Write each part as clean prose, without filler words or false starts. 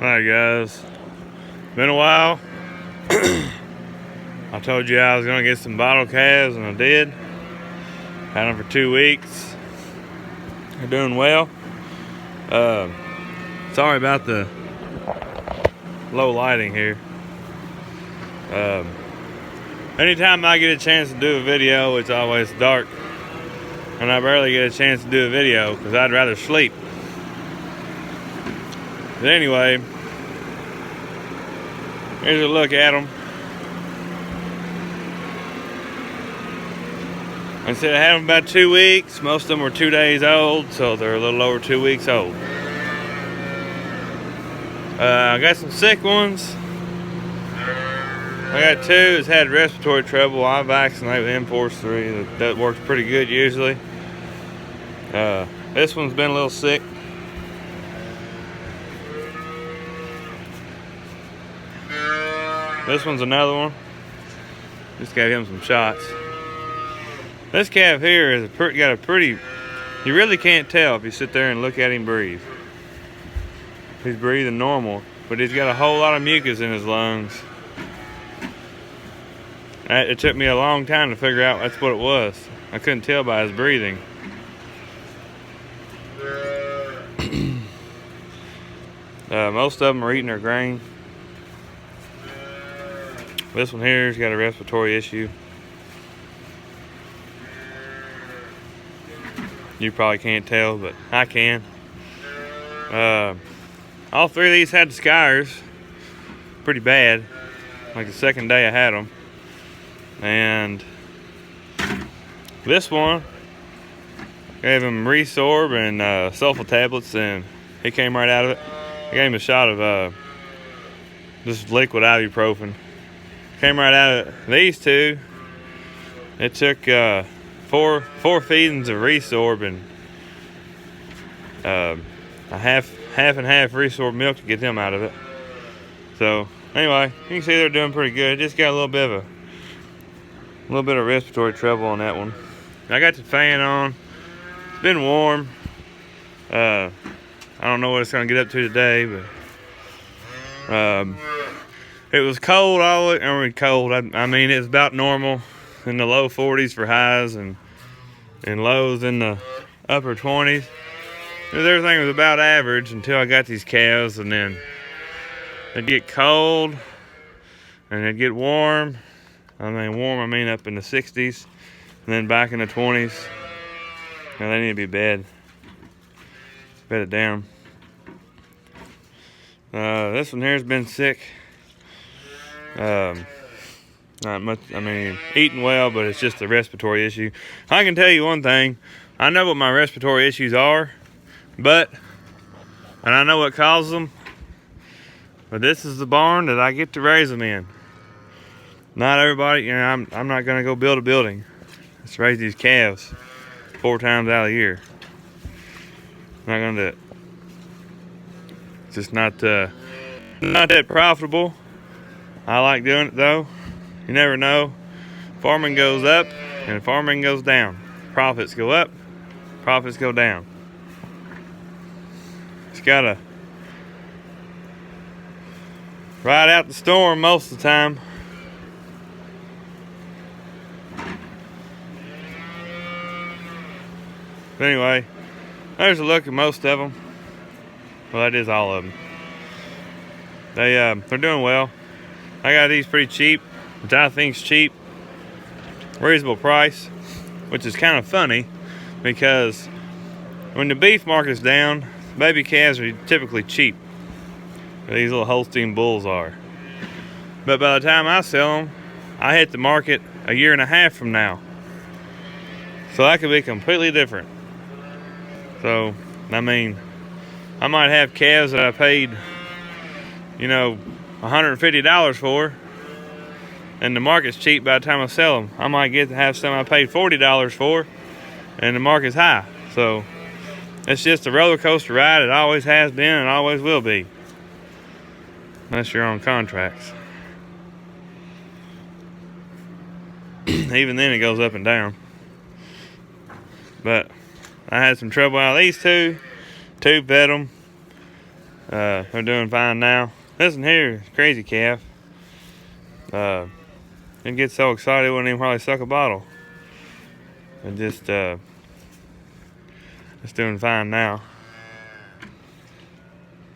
Alright guys, been a while. I told you I was gonna get some bottle calves and I did. Had them for 2 weeks. They're doing well. Sorry about the low lighting here. Anytime I get a chance to do a video, it's always dark. And I barely get a chance to do a video because I'd rather sleep. But anyway, here's a look at them. I said I had them about 2 weeks. Most of them were 2 days old, so they're a little over 2 weeks old. I got some sick ones. I got two that's had respiratory trouble. I vaccinate with M43. That works pretty good usually. This one's been a little sick. This one's another one. Just gave him some shots. This calf here is got a pretty, you really can't tell if you sit there and look at him breathe. He's breathing normal, but he's got a whole lot of mucus in his lungs. It took me a long time to figure out that's what it was. I couldn't tell by his breathing. Most of them are eating their grain. This one here's got a respiratory issue. You probably can't tell, but I can. All three of these had the scars pretty bad. Like the second day I had them. And this one gave him Resorb and sulfa tablets, and he came right out of it. I gave him a shot of this liquid ibuprofen. Came right out of it. These two, it took four feedings of Resorb and a half and half Resorb milk to get them out of it. So anyway, you can see they're doing pretty good. Just got a little bit of respiratory trouble on that one. I got the fan on. It's been warm. I don't know what it's gonna get up to today, but it was cold I mean, it's about normal in the low 40s for highs and lows in the upper 20s. Everything was about average until I got these calves, and then it'd get cold and it'd get warm. I mean up in the 60s, and then back in the 20s. Now they need to be bedded down. This one here's been sick. Not much, eating well, but it's just a respiratory issue. I can tell you one thing. I know what my respiratory issues are, and I know what causes them. But this is the barn that I get to raise them in. Not everybody, I'm not gonna go build a building. Let's raise these calves 4 times out of the year. I'm not gonna do it. It's just not that profitable. I like doing it though. You never know. Farming goes up and farming goes down. Profits go up, profits go down. Just gotta ride out the storm most of the time. But anyway, there's a look at most of them. Well, that is all of them. They're doing well. I got these pretty cheap, which I think's cheap. Reasonable price, which is kind of funny because when the beef market's down, baby calves are typically cheap. These little Holstein bulls are. But by the time I sell them, I hit the market a year and a half from now. So that could be completely different. So, I might have calves that I paid, $150 for, and the market's cheap by the time I sell them. I might get to have some I paid $40 for, and the market's high. So, it's just a roller coaster ride. It always has been and always will be. Unless you're on contracts. Even then it goes up and down. But I had some trouble out of these two. Tube fed them. They're doing fine now. This one here is crazy calf. It gets so excited it wouldn't even probably suck a bottle. It just it's doing fine now.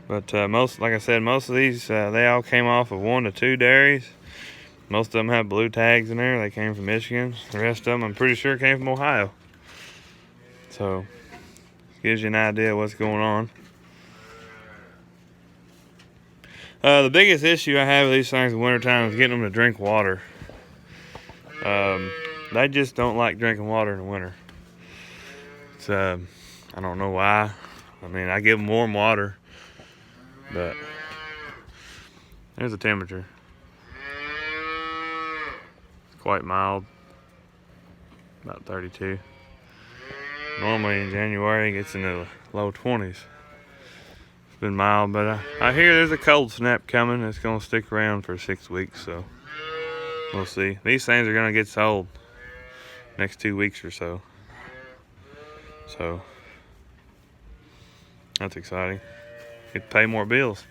But like I said, most of these they all came off of 1 to 2 dairies. Most of them have blue tags in there. They came from Michigan. The rest of them, I'm pretty sure, came from Ohio. So gives you an idea of what's going on. The biggest issue I have with these things in wintertime is getting them to drink water. They just don't like drinking water in the winter. It's, I don't know why. I mean, I give them warm water, but there's the temperature. It's quite mild, about 32. Normally in January it gets into the low 20s. It's been mild, but I hear there's a cold snap coming. It's going to stick around for 6 weeks, so we'll see. These things are going to get sold next 2 weeks or so. So that's exciting. Get to pay more bills.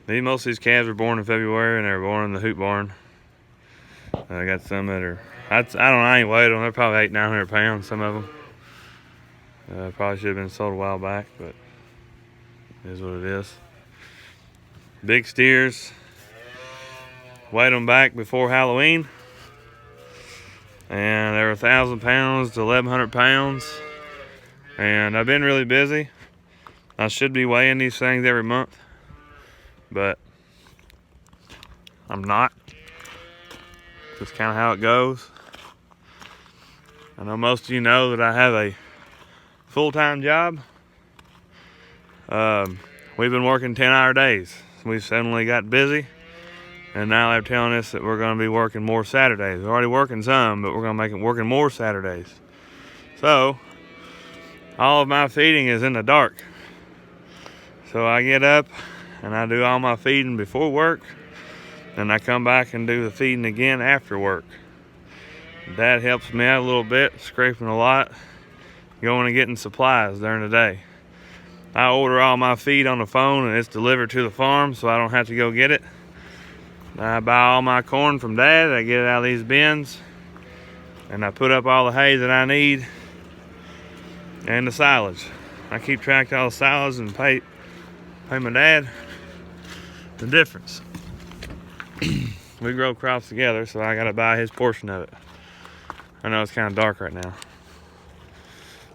Most of these calves were born in February, and they were born in the hoot barn. I got some that are, I don't know, I ain't weighed them. They're probably 800-900 pounds, some of them. Probably should have been sold a while back, but it is what it is. Big steers. Weighed them back before Halloween. And they were 1,000 pounds to 1,100 pounds. And I've been really busy. I should be weighing these things every month, but I'm not. Just kind of how it goes. I know most of you know that I have a full-time job. We've been working 10-hour days. We suddenly got busy, and now they're telling us that we're going to be working more Saturdays. We're already working some, but we're going to make it working more Saturdays. So all of my feeding is in the dark. So I get up and I do all my feeding before work, and I come back and do the feeding again after work. That helps me out a little bit, scraping a lot, going and getting supplies during the day. I order all my feed on the phone and it's delivered to the farm, so I don't have to go get it. I buy all my corn from Dad. I get it out of these bins, and I put up all the hay that I need and the silage. I keep track of all the silage and pay my dad the difference. We grow crops together, so I gotta buy his portion of it. I know it's kind of dark right now.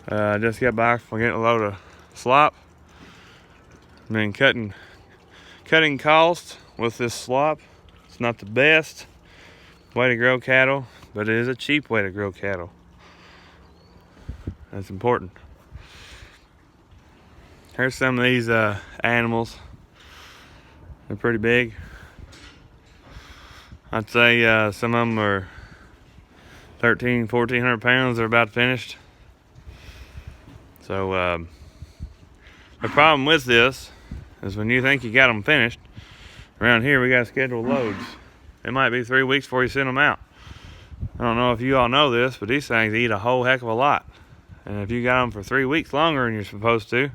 I just got back from getting a load of slop. I mean, cutting costs with this slop. It's not the best way to grow cattle, but it is a cheap way to grow cattle. That's important. Here's some of these animals. They're pretty big. I'd say some of them are 1,400 pounds. They're about finished. So the problem with this is when you think you got them finished, around here we got scheduled loads. It might be 3 weeks before you send them out. I don't know if you all know this, but these things eat a whole heck of a lot. And if you got them for 3 weeks longer than you're supposed to,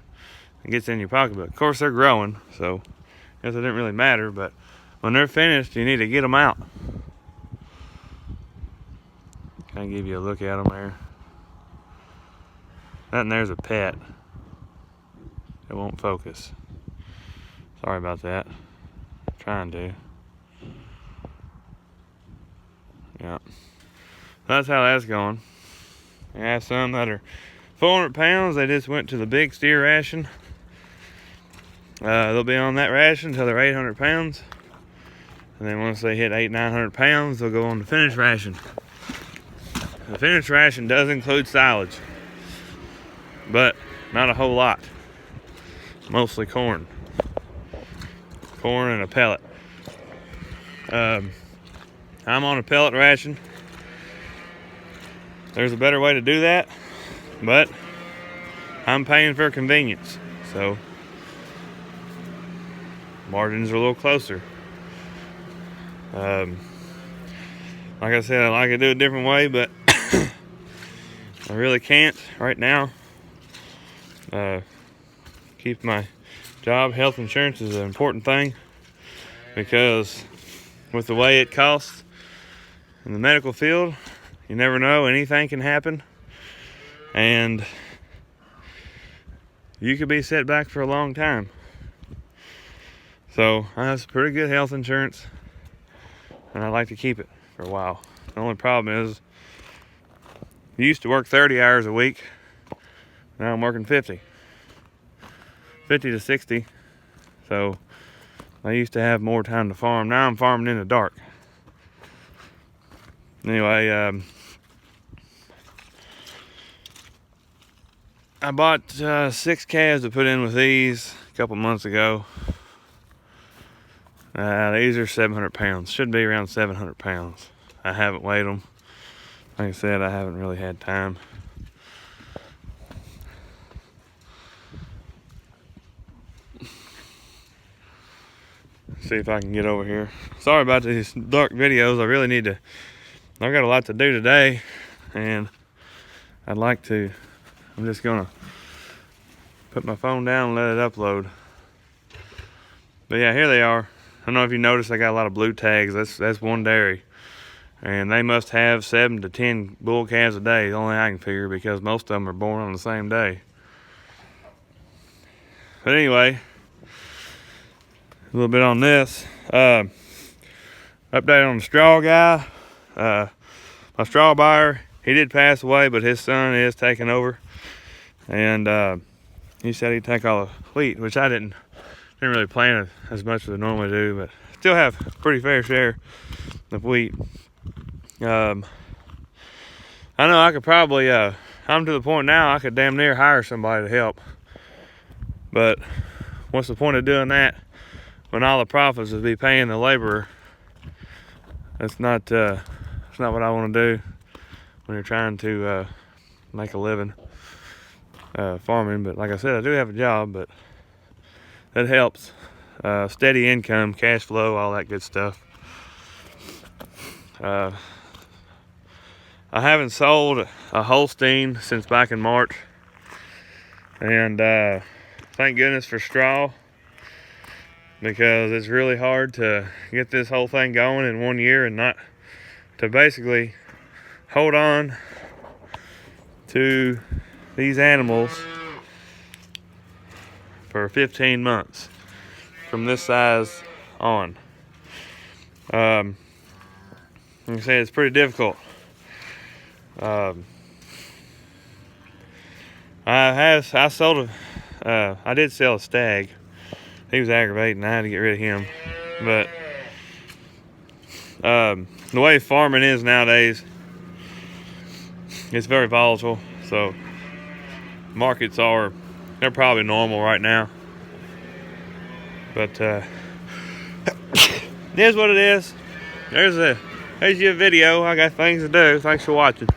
it gets in your pocketbook. Of course, they're growing, so I guess it didn't really matter, but when they're finished, you need to get them out. Kind of give you a look at them there. That and there's a pet. It won't focus. Sorry about that. I'm trying to. Yeah. That's how that's going. I have some that are 400 pounds. They just went to the big steer ration. They'll be on that ration until they're 800 pounds. And then once they hit 800-900 pounds, they'll go on the finished ration. The finished ration does include silage, but not a whole lot. Mostly corn. Corn and a pellet. I'm on a pellet ration. There's a better way to do that, but I'm paying for convenience, so margins are a little closer. Like I said, I like to do it a different way, but I really can't right now. Keep my job. Health insurance is an important thing because with the way it costs in the medical field, you never know, anything can happen, and you could be set back for a long time. So I have some pretty good health insurance, and I like to keep it for a while. The only problem is, I used to work 30 hours a week. Now I'm working 50 to 60. So I used to have more time to farm. Now I'm farming in the dark. Anyway, I bought 6 calves to put in with these a couple months ago. These are 700 pounds. Should be around 700 pounds. I haven't weighed them. Like I said, I haven't really had time. See if I can get over here. Sorry about these dark videos. I really need to. I've got a lot to do today, and I'd like to. I'm just gonna put my phone down and let it upload. But yeah, here they are. I don't know if you noticed, I got a lot of blue tags. That's one dairy, and they must have 7 to 10 bull calves a day. The only I can figure, because most of them are born on the same day. But anyway, a little bit on this. Update on the straw guy. My straw buyer, he did pass away, but his son is taking over, and he said he'd take all the wheat, which I didn't really plan as much as I normally do, but still have a pretty fair share of wheat. I know I could probably, I'm to the point now I could damn near hire somebody to help, but what's the point of doing that when all the profits would be paying the laborer? That's not what I want to do when you're trying to make a living farming. But like I said, I do have a job, but that helps. Steady income, cash flow, all that good stuff. I haven't sold a Holstein since back in March, and thank goodness for straw, because it's really hard to get this whole thing going in 1 year and not to basically hold on to these animals for 15 months from this size on. Like I say, it's pretty difficult. I did sell a stag. He was aggravating. I had to get rid of him. But the way farming is nowadays, it's very volatile. So markets they're probably normal right now. But it is what it is. There's your video. I got things to do. Thanks for watching.